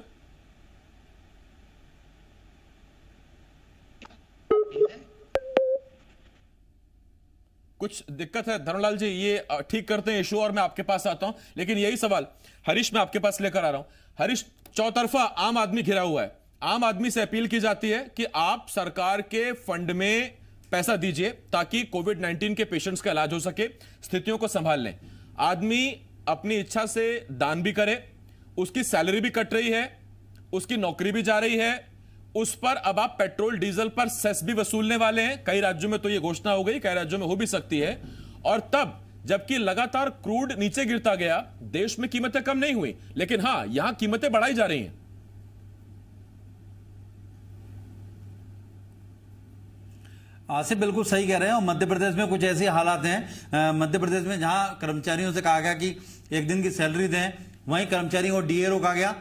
कुछ दिक्कत है धर्मलाल जी, ये ठीक करते हैं इशू और मैं आपके पास आता हूं। लेकिन यही सवाल हरीश मैं आपके पास लेकर आ रहा हूं। हरीश, चौतरफा आम आदमी घिरा हुआ है। आम आदमी से अपील की जाती है कि आप सरकार के फंड में पैसा दीजिए ताकि कोविड-19 के पेशेंट्स का इलाज हो सके, स्थितियों को संभाल लें। आदमी अपनी इच्छा से दान भी करे, उसकी सैलरी भी कट रही है, उसकी नौकरी भी जा रही है, उस पर अब आप पेट्रोल डीजल पर सेस भी वसूलने वाले हैं। कई राज्यों में तो यह घोषणा हो गई, कई राज्यों में हो भी सकती है। और तब जबकि लगातार क्रूड नीचे गिरता गया, देश में कीमतें कम नहीं हुई, लेकिन हां, यहां कीमतें बढ़ाई जा रही हैं। आसिफ बिल्कुल सही कह रहे हैं। और मध्य प्रदेश में कुछ ऐसे हालात हैं, मध्य प्रदेश में जहां कर्मचारियों से कहा गया कि 1 दिन की सैलरी दें, वहीं कर्मचारियों को डीए रोका गया।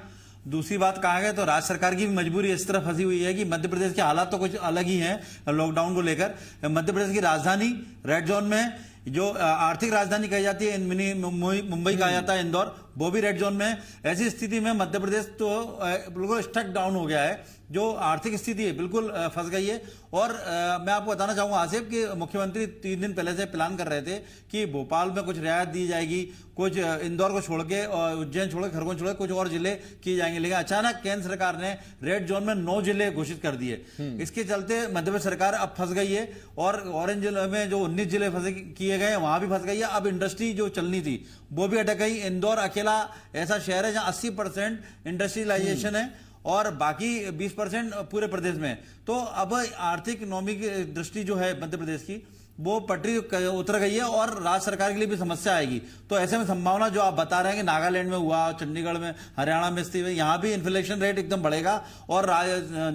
दूसरी बात कहा गया तो राज्य सरकार की भी मजबूरी इस तरह फंसी हुई है कि मध्य प्रदेश के हालात तो कुछ अलग ही हैं लॉकडाउन को लेकर। मध्य प्रदेश की राजधानी रेड जोन में, जो आर्थिक राजधानी कही जाती है, मिनी मुंबई कहा जाता है, इंदौर, वो भी रेड जोन में। ऐसी स्थिति में मध्य प्रदेश तो बिल्कुल स्टक डाउन हो गया है। जो आर्थिक स्थिति है बिल्कुल फंस गई है। और मैं आपको बताना चाहूंगा आसिफ कि मुख्यमंत्री 3 दिन पहले से प्लान कर रहे थे कि भोपाल में कुछ रियायत दी जाएगी, कुछ इंदौर को छोड़ के और उज्जैन छोड़ के, खरगोन छोड़ के कुछ और जिले किए जाएंगे, लेकिन अचानक केंद्र सरकार ने रेड जोन में 9 जिले घोषित कर दिए। इसके चलते मध्य प्रदेश सरकार अब फंस गई है। और ऑरेंज जिले में जो 19 जिले फंसे किए गए वहां भी फंस गई है। अब इंडस्ट्री जो चलनी थी वो भी अटक गई। इंदौर अकेला ऐसा शहर है जहां 80% इंडस्ट्रियलाइजेशन है और बाकी 20% पूरे प्रदेश में। तो अब आर्थिक इकोनॉमिक दृष्टि जो है मध्य प्रदेश की, वो पटरी उतर गई है और राज्य सरकार के लिए भी समस्या आएगी। तो ऐसे में संभावना जो आप बता रहे हैं कि नागालैंड में हुआ, चंडीगढ़ में, हरियाणा में स्थिति, यहाँ भी इन्फ्लेशन रेट एकदम बढ़ेगा और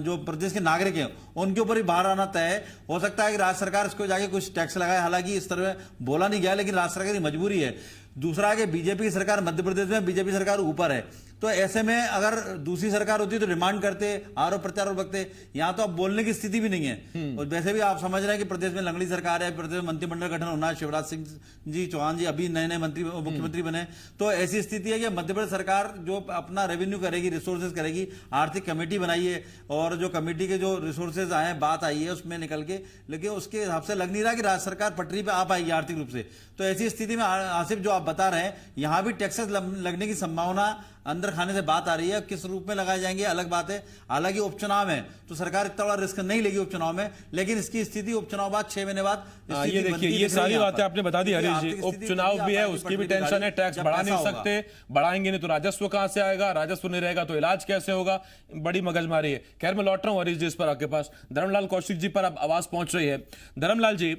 जो प्रदेश के नागरिक हैं उनके ऊपर ही बाहर आना तय है। हो सकता है कि राज्य सरकार इसको जाके कुछ टैक्स लगाए, हालांकि इस तरह बोला नहीं गया, लेकिन राज्य सरकार की मजबूरी है। दूसरा है कि बीजेपी की सरकार मध्य प्रदेश में, बीजेपी सरकार ऊपर है, तो ऐसे में अगर दूसरी सरकार होती तो डिमांड करते, आरोप प्रत्यारोप रखते। यहाँ तो अब बोलने की स्थिति भी नहीं है। और वैसे भी आप समझ रहे हैं कि प्रदेश में लंगड़ी सरकार है, प्रदेश में मंत्रिमंडल गठन होना है, शिवराज सिंह जी चौहान जी अभी नए नए मुख्यमंत्री बने। तो ऐसी स्थिति है कि मध्य प्रदेश सरकार जो अपना रेवेन्यू करेगी, रिसोर्सेज करेगी, आर्थिक कमेटी बनाई है और जो कमेटी के जो रिसोर्सेज आए, बात आई है उसमें निकल के, लेकिन उसके हिसाब से लग नहीं रहा कि राज्य सरकार पटरी पे आ पाएगी आर्थिक रूप से। तो ऐसी स्थिति में आसिफ जो आप बता रहे हैं, यहां भी टैक्सेस लगने की संभावना अंदर खाने से बात आ रही है। किस रूप में लगाए जाएंगे अलग बात है। हालांकि उपचुनाव है तो सरकार इतना बड़ा रिस्क नहीं लेगी उपचुनाव में, लेकिन इसकी स्थिति उपचुनाव बाद 6 महीने बाद ये देखिए, ये सारी बातें आपने बता दी हरीश जी। उपचुनाव भी है, उसकी भी टेंशन है, टैक्स बढ़ा नहीं सकते, बढ़ाएंगे नहीं तो राजस्व कहां से आएगा, राजस्व नहीं रहेगा तो इलाज कैसे होगा, बड़ी मगजमारी है। खैर मैं लौट रहा हूं हरीश जी इस पर, आपके पास धर्मलाल कौशिक जी पर अब आवाज पहुंच रही है। धर्मलाल जी,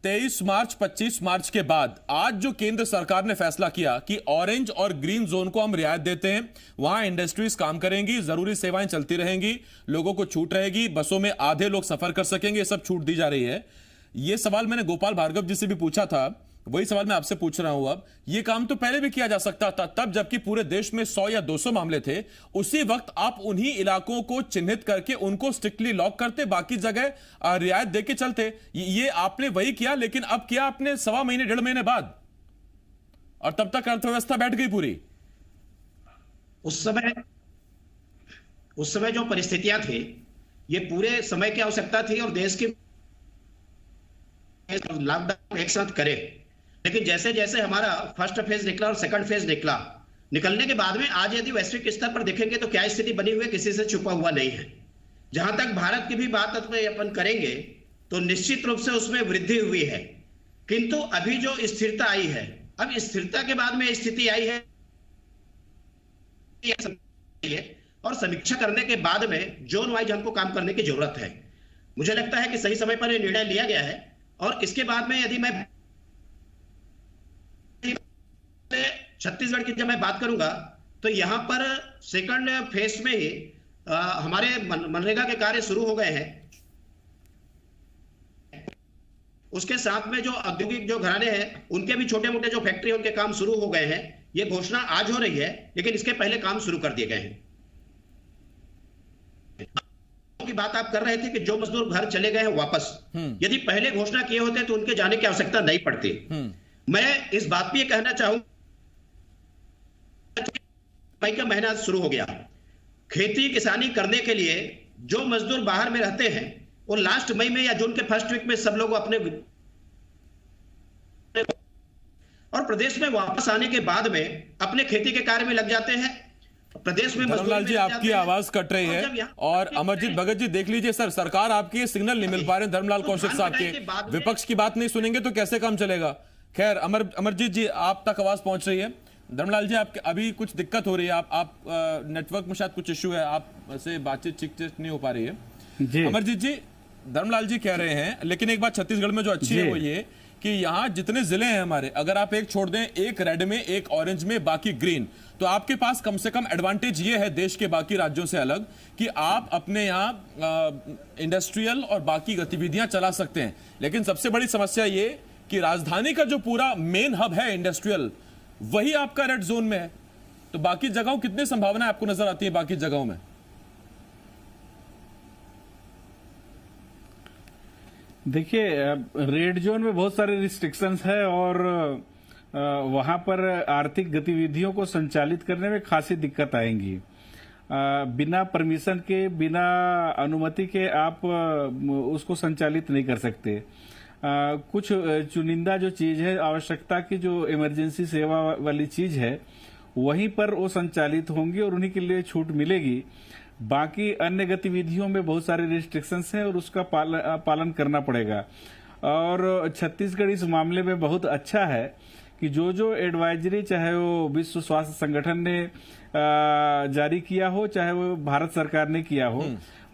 23 मार्च 25 मार्च के बाद आज जो केंद्र सरकार ने फैसला किया कि ऑरेंज और ग्रीन जोन को हम रियायत देते हैं, वहां इंडस्ट्रीज काम करेंगी, जरूरी सेवाएं चलती रहेंगी, लोगों को छूट रहेगी, बसों में आधे लोग सफर कर सकेंगे, ये सब छूट दी जा रही है। ये सवाल मैंने गोपाल भार्गव जी से भी पूछा था, वही सवाल मैं आपसे पूछ रहा हूं। अब ये काम तो पहले भी किया जा सकता था, तब जबकि पूरे देश में 100 या 200 मामले थे, उसी वक्त आप उन्हीं इलाकों को चिन्हित करके उनको स्ट्रिक्टली लॉक करते, बाकी जगह रियायत देके चलते। ये आपने वही किया, लेकिन अब किया आपने 1.25 महीने 1.5 महीने बाद, और तब तक अर्थव्यवस्था बैठ गई पूरी। उस समय जो परिस्थितियां थी, ये पूरे समय की आवश्यकता थी और देश की लॉकडाउन एक साथ करे। लेकिन जैसे जैसे हमारा फर्स्ट फेज निकला और सेकंड फेज निकलने के बाद में आज यदि वैश्विक स्तर पर देखेंगे तो क्या स्थिति बनी हुई है, किसी से छुपा हुआ नहीं है। जहां तक भारत की भी बात अपन करेंगे तो निश्चित रूप से उसमें वृद्धि हुई है, किंतु अभी जो स्थिरता आई है, अब स्थिरता के बाद में स्थिति आई है और समीक्षा करने के बाद में जोन वाइज हमको काम करने की जरूरत है। मुझे लगता है कि सही समय पर यह निर्णय लिया गया है और इसके बाद में यदि मैं छत्तीसगढ़ की जब मैं बात करूंगा तो यहां पर सेकंड फेज में ही हमारे मनरेगा के कार्य शुरू हो गए हैं। उसके साथ में जो औद्योगिक जो घराने हैं उनके भी छोटे मोटे जो फैक्ट्री उनके काम शुरू हो गए हैं। ये घोषणा आज हो रही है, लेकिन इसके पहले काम शुरू कर दिए गए हैं। की बात आप कर रहे थे कि जो मजदूर घर चले गए हैं वापस, यदि पहले घोषणा किए होते तो उनके जाने की आवश्यकता नहीं पड़ती। मैं इस बात भी कहना चाहूंगा, मई का महीना शुरू हो गया, खेती किसानी करने के लिए जो मजदूर बाहर में रहते हैं वो लास्ट मई में या जून के फर्स्ट वीक में सब लोग अपने और प्रदेश में वापस आने के बाद में अपने खेती के कार्य में लग जाते हैं। प्रदेश में धर्मलाल जी आपकी आवाज कट रही है और अमरजीत भगत जी देख लीजिए सर, सरकार आपकी सिग्नल नहीं मिल पा रहे धर्मलाल कौशिक साहब के, विपक्ष की बात नहीं सुनेंगे तो कैसे काम चलेगा। खैर अमरजीत जी आप तक आवाज पहुंच रही है। धर्मलाल जी आपके अभी कुछ दिक्कत हो रही है, आप नेटवर्क में शायद कुछ इश्यू है, आप से बातचीत ठीक नहीं हो पा रही है। अमरजीत जी, धर्मलाल जी कह रहे हैं, लेकिन एक बात छत्तीसगढ़ में जो अच्छी है वो ये कि यहाँ जितने जिले हैं हमारे, अगर आप एक छोड़ दें, एक रेड में, एक ऑरेंज में, बाकी ग्रीन, तो आपके पास कम से कम एडवांटेज ये है देश के बाकी राज्यों से अलग कि आप अपने यहाँ इंडस्ट्रियल और बाकी गतिविधियां चला सकते हैं। लेकिन सबसे बड़ी समस्या ये कि राजधानी का जो पूरा मेन हब है इंडस्ट्रियल, वही आपका रेड जोन में है। तो बाकी जगहों कितनी संभावना आपको नजर आती है बाकी जगहों में? देखिए, रेड जोन में बहुत सारे रिस्ट्रिक्शंस है और वहां पर आर्थिक गतिविधियों को संचालित करने में खासी दिक्कत आएंगी। बिना परमिशन के, बिना अनुमति के आप उसको संचालित नहीं कर सकते। कुछ चुनिंदा जो चीज है, आवश्यकता की जो इमरजेंसी सेवा वाली चीज है, वहीं पर वो संचालित होंगी और उन्हीं के लिए छूट मिलेगी। बाकी अन्य गतिविधियों में बहुत सारे रिस्ट्रिक्शंस हैं और उसका पालन करना पड़ेगा। और छत्तीसगढ़ इस मामले में बहुत अच्छा है कि जो एडवाइजरी, चाहे वो विश्व स्वास्थ्य संगठन ने जारी किया हो, चाहे वो भारत सरकार ने किया हो,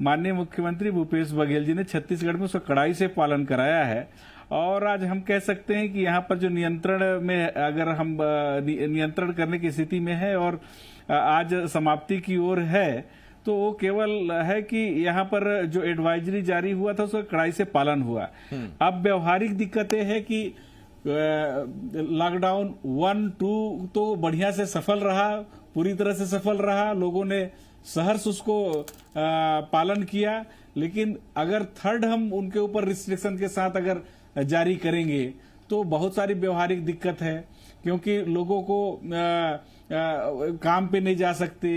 माननीय मुख्यमंत्री भूपेश बघेल जी ने छत्तीसगढ़ में उसका कड़ाई से पालन कराया है। और आज हम कह सकते हैं कि यहाँ पर जो नियंत्रण में, अगर हम नियंत्रण करने की स्थिति में है और आज समाप्ति की ओर है, तो वो केवल है कि यहाँ पर जो एडवाइजरी जारी हुआ था उसका कड़ाई से पालन हुआ। अब व्यवहारिक दिक्कतें हैं कि लॉकडाउन 1, 2 तो बढ़िया से सफल रहा, पूरी तरह से सफल रहा, लोगों ने सहर्ष उसको पालन किया। लेकिन अगर थर्ड हम उनके ऊपर रिस्ट्रिक्शन के साथ अगर जारी करेंगे तो बहुत सारी व्यवहारिक दिक्कत है, क्योंकि लोगों को काम पे नहीं जा सकते,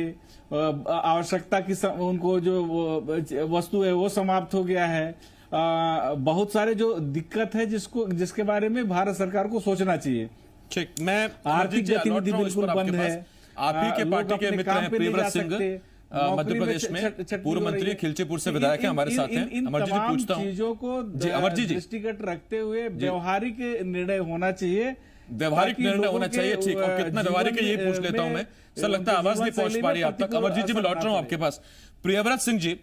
आवश्यकता की उनको जो वस्तु है वो समाप्त हो गया है। बहुत सारे जो दिक्कत है जिसके बारे में भारत सरकार को सोचना चाहिए। ठीक, मैं आर्थिक गतिविधि बिल्कुल बंद है। आप ही के पार्टी के मित्र हैं प्रियव्रत सिंह, मध्य प्रदेश में पूर्व मंत्री, खिलचीपुर से विधायक हैं, हमारे साथ हैं। अमरजीत जी पूछता हूं, चीजों को दृष्टिगत रखते हुए व्यवहारिक निर्णय होना चाहिए, व्यवहारिक निर्णय होना चाहिए। ठीक, और कितना व्यवहारिक है यही पूछ लेता हूं मैं। सर लगता है आवाज नहीं पहुंच पा रही आप तक। अमरजीत जी मैं लौट रहा हूं आपके पास। प्रियव्रत सिंह जी,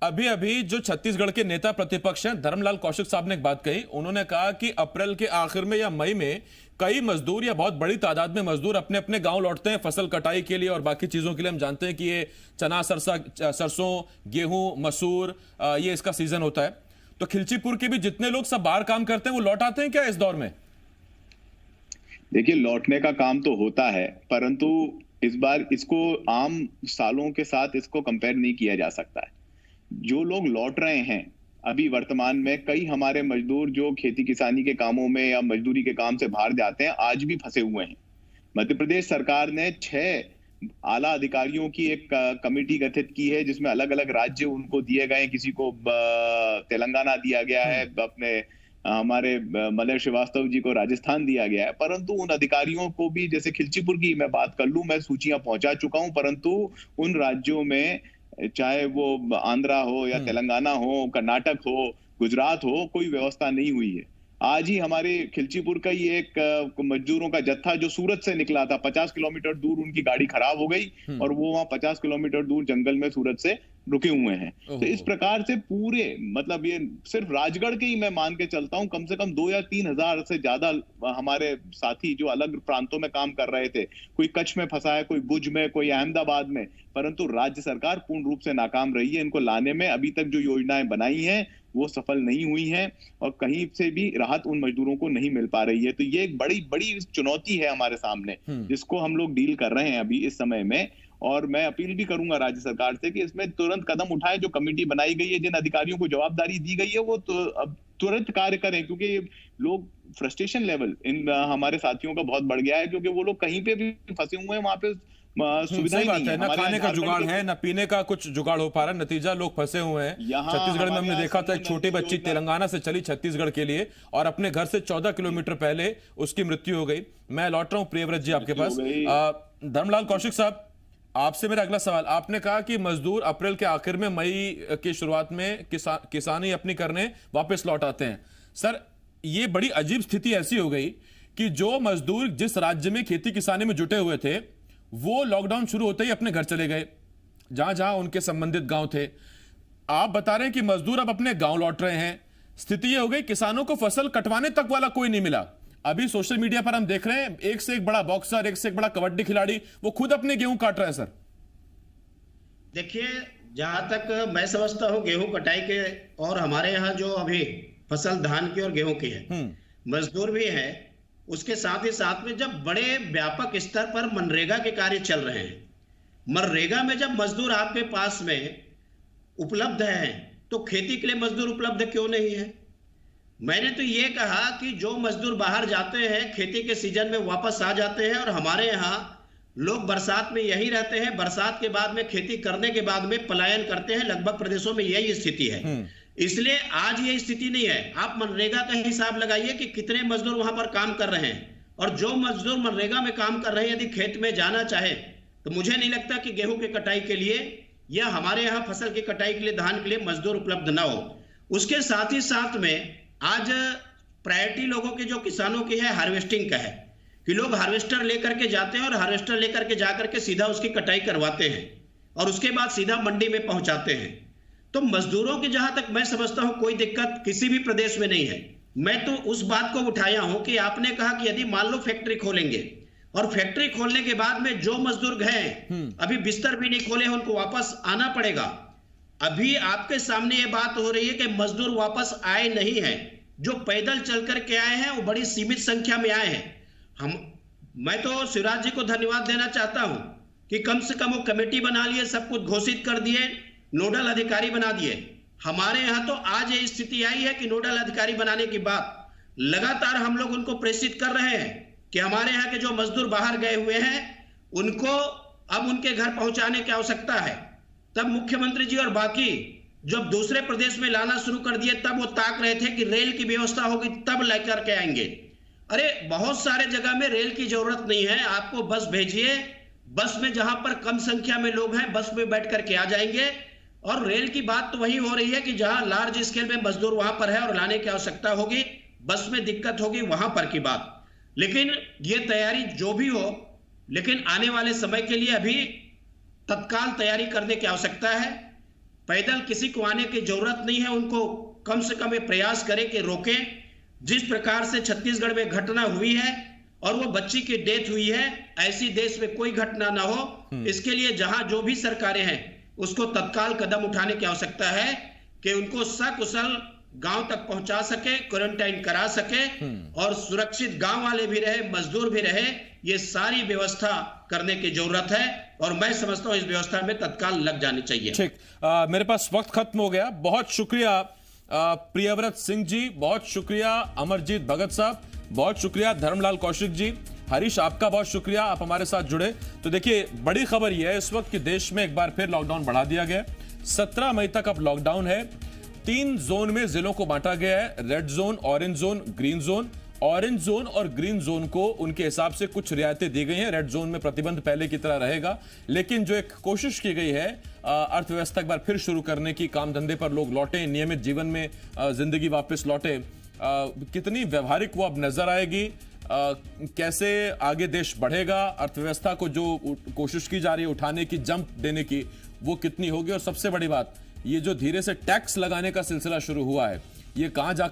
अभी जो छत्तीसगढ़ के नेता प्रतिपक्ष हैं धर्मलाल कौशिक साहब ने एक बात कही। उन्होंने कहा कि अप्रैल के आखिर में या मई में कई मजदूर या बहुत बड़ी तादाद में मजदूर अपने अपने गांव लौटते हैं फसल कटाई के लिए और बाकी चीजों के लिए। हम जानते हैं कि ये चना, सरसों, गेहूं, मसूर, ये इसका सीजन होता है। तो खिलचीपुर के भी जितने लोग सब बाहर काम करते हैं वो लौट आते हैं क्या इस दौर में? देखिए, लौटने का काम तो होता है, परंतु इस बार इसको आम सालों के साथ इसको कंपेयर नहीं किया जा सकता है। जो लोग लौट रहे हैं अभी वर्तमान में, कई हमारे मजदूर जो खेती किसानी के कामों में या मजदूरी के काम से बाहर जाते हैं आज भी फंसे हुए हैं। मध्य प्रदेश सरकार ने 6 आला अधिकारियों की एक कमेटी गठित की है जिसमें अलग अलग राज्य उनको दिए गए। किसी को तेलंगाना दिया गया है, अपने हमारे मलय श्रीवास्तव जी को राजस्थान दिया गया है। परंतु उन अधिकारियों को भी, जैसे खिलचीपुर की मैं बात कर लूं, मैं सूचियां पहुंचा चुका हूं, परंतु उन राज्यों में चाहे वो आंध्रा हो या तेलंगाना हो, कर्नाटक हो, गुजरात हो, कोई व्यवस्था नहीं हुई है। आज ही हमारे खिलचीपुर का ही एक मजदूरों का जत्था जो सूरत से निकला था, 50 किलोमीटर दूर उनकी गाड़ी खराब हो गई और वो वहां 50 किलोमीटर दूर जंगल में सूरत से रुके हुए हैं। तो इस प्रकार से पूरे, मतलब ये सिर्फ राजगढ़ के ही मैं मान के चलता हूं, कम से कम 2 या 3 हजार से ज्यादा हमारे साथी जो अलग प्रांतों में काम कर रहे थे, कोई कच्छ में फंसा है, कोई भुज में, कोई अहमदाबाद में, परंतु राज्य सरकार पूर्ण रूप से नाकाम रही है इनको लाने में। अभी तक जो योजनाएं बनाई हैं वो सफल नहीं हुई हैं और कहीं से भी राहत उन मजदूरों को नहीं मिल पा रही है। तो ये एक बड़ी बड़ी चुनौती है हमारे सामने, जिसको हम लोग डील कर रहे हैं अभी इस समय में। और मैं अपील भी करूंगा राज्य सरकार से कि इसमें तुरंत कदम उठाएं। जो कमेटी बनाई गई है, जिन अधिकारियों को जवाबदारी दी गई है, वो अब तुरंत कार्य करें, क्योंकि लोग फ्रस्ट्रेशन लेवल इन हमारे साथियों का बहुत बढ़ गया है, क्योंकि वो लोग कहीं पे भी फंसे हुए हैं, वहां पे सुविधा ही नहीं है। ना खाने का जुगाड़ है, ना पीने का कुछ जुगाड़ हो पा रहा है, नतीजा लोग फंसे हुए हैं। छत्तीसगढ़ में हमने देखा था एक छोटी बच्ची तेलंगाना से चली छत्तीसगढ़ के लिए और अपने घर से 14 किलोमीटर पहले उसकी मृत्यु हो गई। मैं लौट रहा हूं प्रियव्रत जी आपके पास। धर्मलाल कौशिक साहब, आपसे मेरा अगला सवाल। आपने कहा कि मजदूर अप्रैल के आखिर में, मई की शुरुआत में किसानी अपनी करने वापस लौट आते हैं। सर, ये बड़ी अजीब स्थिति ऐसी हो गई कि जो मजदूर जिस राज्य में खेती किसानी में जुटे हुए थे वो लॉकडाउन शुरू होते ही अपने घर चले गए, जहां जहां उनके संबंधित गांव थे। आप बता रहे हैं कि मजदूर अब अपने गांव लौट रहे हैं। स्थिति यह हो गई किसानों को फसल कटवाने तक वाला कोई नहीं मिला। अभी सोशल मीडिया पर हम देख रहे हैं एक से एक बड़ा बॉक्सर, एक से एक बड़ा कबड्डी खिलाड़ी वो खुद अपने गेहूं काट रहा है। सर देखिए, जहां तक मैं समझता हूं गेहूं कटाई के, और हमारे यहाँ जो अभी फसल धान की और गेहूं की है, मजदूर भी है, उसके साथ ही साथ में जब बड़े व्यापक स्तर पर मनरेगा के कार्य चल रहे हैं, मनरेगा में जब मजदूर आपके पास में उपलब्ध हैं तो खेती के लिए मजदूर उपलब्ध क्यों नहीं है? मैंने तो ये कहा कि जो मजदूर बाहर जाते हैं खेती के सीजन में वापस आ जाते हैं, और हमारे यहाँ लोग बरसात में यही रहते हैं, बरसात के बाद में खेती करने के बाद में पलायन करते हैं। लगभग प्रदेशों में यही स्थिति है। इसलिए आज ये स्थिति नहीं है। आप मनरेगा का हिसाब लगाइए कि कितने मजदूर वहां पर काम कर रहे हैं, और जो मजदूर मनरेगा में काम कर रहे हैं यदि खेत में जाना चाहे तो मुझे नहीं लगता कि गेहूं की कटाई के लिए या हमारे यहाँ फसल की कटाई के लिए, धान के लिए मजदूर उपलब्ध ना हो। उसके साथ ही साथ में आज प्रायोरिटी लोगों के, जो किसानों की है, हार्वेस्टिंग का है कि लोग हार्वेस्टर लेकर के जाते हैं और हार्वेस्टर लेकर के जाकर के सीधा उसकी कटाई करवाते हैं और उसके बाद सीधा मंडी में पहुंचाते हैं। तो मजदूरों की जहां तक मैं समझता हूं कोई दिक्कत किसी भी प्रदेश में नहीं है। मैं तो उस बात को उठाया हूं कि आपने कहा कि यदि मान लो फैक्ट्री खोलेंगे और फैक्ट्री खोलने के बाद में जो मजदूर गए अभी बिस्तर भी नहीं खोले, उनको वापस आना पड़ेगा। अभी आपके सामने ये बात हो रही है कि मजदूर वापस आए नहीं हैं। जो पैदल चल करके आए हैं वो बड़ी सीमित संख्या में आए हैं। मैं तो शिवराज जी को धन्यवाद देना चाहता हूं कि कम से कम वो कमेटी बना लिए, सब कुछ घोषित कर दिए, नोडल अधिकारी बना दिए। हमारे यहाँ तो आज ये स्थिति आई है कि नोडल अधिकारी बनाने के बाद लगातार हम लोग उनको प्रेषित कर रहे हैं कि हमारे यहाँ के जो मजदूर बाहर गए हुए हैं उनको अब उनके घर पहुंचाने की आवश्यकता है। तब मुख्यमंत्री जी और बाकी जब दूसरे प्रदेश में लाना शुरू कर दिए तब वो ताक रहे थे कि रेल की व्यवस्था होगी तब लेकर के आएंगे। अरे बहुत सारे जगह में रेल की जरूरत नहीं है, आपको बस भेजिए, बस में जहां पर कम संख्या में लोग हैं बस में बैठ करके आ जाएंगे। और रेल की बात तो वही हो रही है कि जहां लार्ज स्केल में मजदूर वहां पर है और लाने की आवश्यकता होगी, बस में दिक्कत होगी, वहां पर की बात। लेकिन ये तैयारी जो भी हो, लेकिन आने वाले समय के लिए अभी तत्काल तैयारी करने की आवश्यकता है। पैदल किसी को आने की जरूरत नहीं है, उनको कम से कम ये प्रयास करें कि रोकें। जिस प्रकार से छत्तीसगढ़ में घटना हुई है और वो बच्ची की डेथ हुई है, ऐसी देश में कोई घटना ना हो, इसके लिए जहां जो भी सरकारें हैं उसको तत्काल कदम उठाने की आवश्यकता है कि उनको सकुशल गांव तक पहुंचा सके, क्वारंटाइन करा सके और सुरक्षित गांव वाले भी रहे, मजदूर भी रहे। ये सारी व्यवस्था करने की जरूरत है और मैं समझता हूं इस व्यवस्था में तत्काल लग जानी चाहिए। ठीक, मेरे पास वक्त खत्म हो गया। बहुत शुक्रिया प्रियव्रत सिंह जी, बहुत शुक्रिया अमरजीत भगत साहब, बहुत शुक्रिया धर्मलाल कौशिक जी, हरीश आपका बहुत शुक्रिया, आप हमारे साथ जुड़े। तो देखिए, बड़ी खबर यह है इस वक्त कि देश में एक बार फिर लॉकडाउन बढ़ा दिया गया। 17 मई तक अब लॉकडाउन है। 3 जोन में जिलों को बांटा गया है, red zone, orange zone, green zone. Orange zone और ग्रीन जोन को उनके हिसाब से कुछ रियायतें दी गई हैं। रेड जोन में प्रतिबंध पहले की तरह रहेगा, लेकिन जो एक कोशिश की गई है अर्थव्यवस्था एक बार फिर शुरू करने की, काम धंधे पर लोग लौटे, नियमित जीवन में जिंदगी वापस लौटे, कितनी व्यवहारिक वो अब नजर आएगी, कैसे आगे देश बढ़ेगा, अर्थव्यवस्था को जो कोशिश की जा रही है उठाने की, जंप देने की, वो कितनी होगी। और सबसे बड़ी बात, ये जो धीरे से टैक्स लगाने का सिलसिला शुरू हुआ है, ये कहां जा